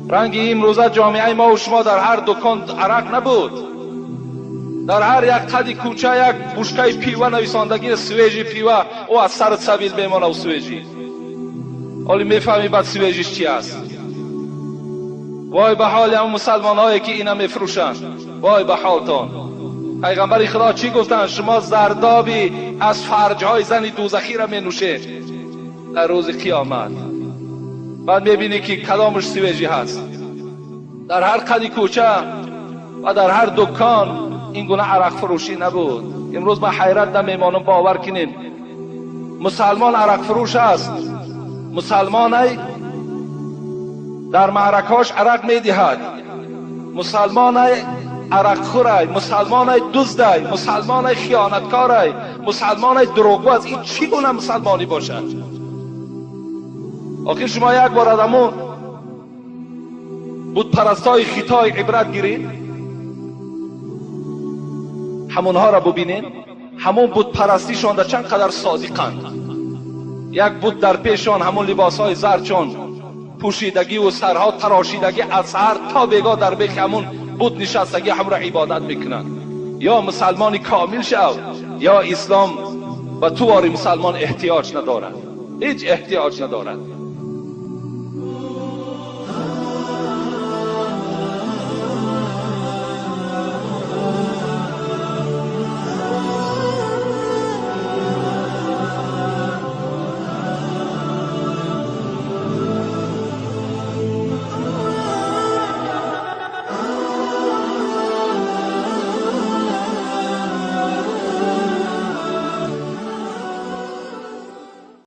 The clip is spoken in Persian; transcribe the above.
رنگ امروزه جامعه ما و شما در هر دکان عرق نبود، در هر یک قدی کوچه یک بشکه پیوه نویساندگی سویجی پیوه او از سر سبیل بمانه و سویجی. حالی میفهمی بعد سویجیش چی است؟ وای به حال هم مسلمان هایی که اینا میفروشن، وای به حالتان. پیغمبر خدا چی گفتن؟ شما زردابی از فرجهای زن دوزخی را می نوشید در روز قیامت. بعد میبینی که کلامش سویجی هست. در هر قدی کوچه و در هر دکان این گونه عرق فروشی نبود. امروز با حیرت نمیمانم باور کنین مسلمان عرق فروش است. مسلمان در معرکاش عرق میدهد، مسلمان عرق خوره، مسلمان دزده، مسلمان خیانتکاره، مسلمان دروغگو. این چی گونه مسلمانی باشد؟ آخر شما یک بار آدمو بود پرستای خطای عبرت گیرید، همونها را ببینید، همون بود پرستیشان در چند قدر صادقند. یک بود در پیشان همون لباسهای زرچون پوشیدگی و سرها تراشیدگی از سر تا بیگاه در بیخ همون بود نشستگی هم را عبادت میکنند. یا مسلمانی کامل شو یا اسلام و تو مسلمان احتیاج ندارد، هیچ احتیاج ندارد.